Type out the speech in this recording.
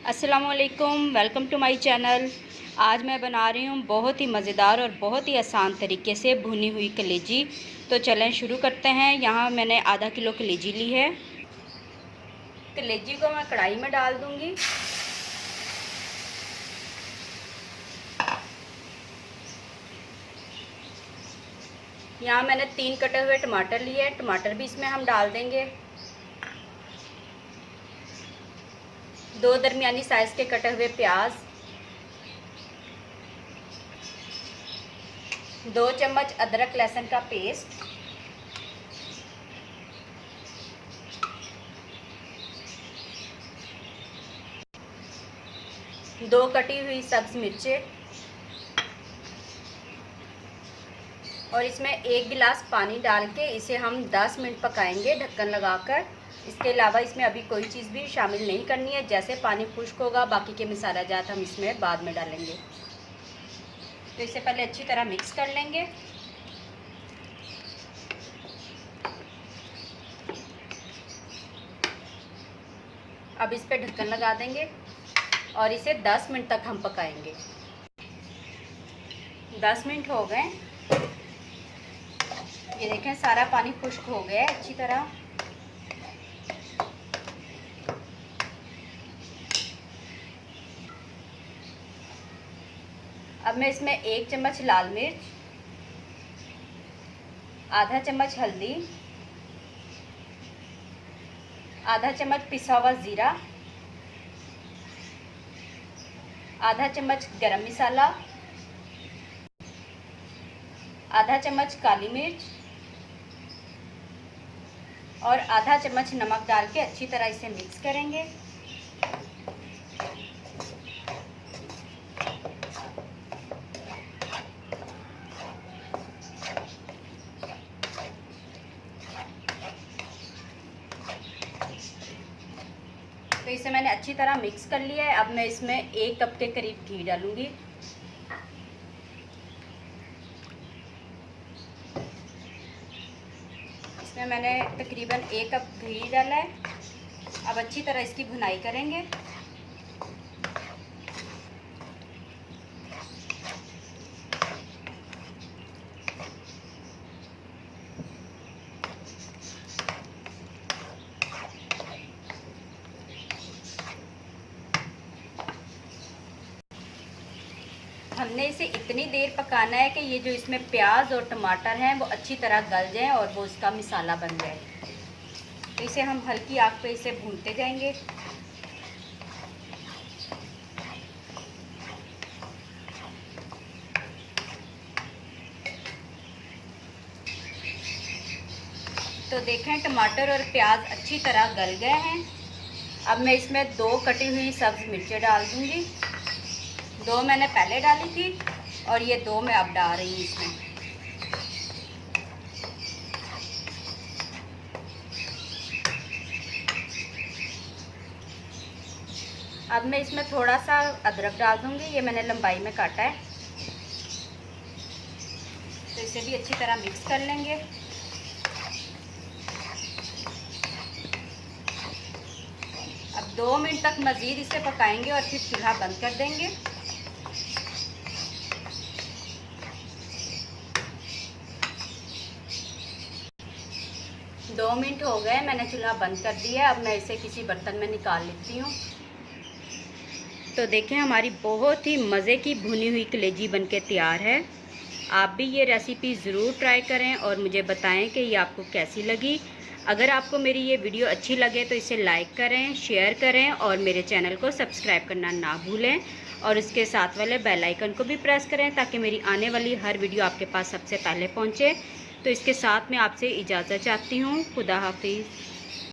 अस्सलामुअलैकुम, welcome to my channel. आज मैं बना रही हूँ बहुत ही मज़ेदार और बहुत ही आसान तरीके से भुनी हुई कलेजी। तो चलें शुरू करते हैं। यहाँ मैंने आधा किलो कलेजी ली है। कलेजी को मैं कढ़ाई में डाल दूँगी। यहाँ मैंने 3 कटे हुए टमाटर लिए हैं, टमाटर भी इसमें हम डाल देंगे। 2 दरमियानी साइज़ के कटे हुए प्याज, 2 चम्मच अदरक लहसुन का पेस्ट, दो कटी हुई सब्ज़ मिर्चें और इसमें 1 गिलास पानी डाल के इसे हम 10 मिनट पकाएंगे ढक्कन लगाकर। इसके अलावा इसमें अभी कोई चीज़ भी शामिल नहीं करनी है। जैसे पानी खुश्क होगा बाकी के मसाला जात हम इसमें बाद में डालेंगे। तो इसे पहले अच्छी तरह मिक्स कर लेंगे। अब इस पर ढक्कन लगा देंगे और इसे 10 मिनट तक हम पकाएंगे। 10 मिनट हो गए। ये देखें सारा पानी खुश्क हो गया है अच्छी तरह। अब मैं इसमें 1 चम्मच लाल मिर्च, आधा चम्मच हल्दी, आधा चम्मच पिसा हुआ ज़ीरा, आधा चम्मच गरम मसाला, आधा चम्मच काली मिर्च और आधा चम्मच नमक डाल के अच्छी तरह इसे मिक्स करेंगे। तो इसे मैंने अच्छी तरह मिक्स कर लिया है। अब मैं इसमें 1 कप के करीब घी डालूंगी। इसमें मैंने तकरीबन 1 कप घी डाला है। अब अच्छी तरह इसकी भुनाई करेंगे। हमने इसे इतनी देर पकाना है कि ये जो इसमें प्याज और टमाटर हैं वो अच्छी तरह गल जाएं और वो इसका मसाला बन जाए। तो इसे हम हल्की आग पे इसे भूनते जाएंगे। तो देखें टमाटर और प्याज अच्छी तरह गल गए हैं। अब मैं इसमें 2 कटी हुई सब्ज़ मिर्चें डाल दूँगी। 2 मैंने पहले डाली थी और ये 2 मैं अब डाल रही हूँ इसमें। अब मैं इसमें थोड़ा सा अदरक डाल दूँगी। ये मैंने लंबाई में काटा है। तो इसे भी अच्छी तरह मिक्स कर लेंगे। अब 2 मिनट तक मज़ीद इसे पकाएंगे और फिर चूल्हा बंद कर देंगे। दो मिनट हो गए, मैंने चूल्हा बंद कर दिया। अब मैं इसे किसी बर्तन में निकाल लेती हूँ। तो देखें हमारी बहुत ही मज़े की भुनी हुई कलेजी बनके तैयार है। आप भी ये रेसिपी ज़रूर ट्राई करें और मुझे बताएं कि ये आपको कैसी लगी। अगर आपको मेरी ये वीडियो अच्छी लगे तो इसे लाइक करें, शेयर करें और मेरे चैनल को सब्सक्राइब करना ना भूलें और इसके साथ वाले बेल आइकन को भी प्रेस करें ताकि मेरी आने वाली हर वीडियो आपके पास सबसे पहले पहुँचे। तो इसके साथ मैं आपसे इजाज़त चाहती हूँ। खुदा हाफिज़।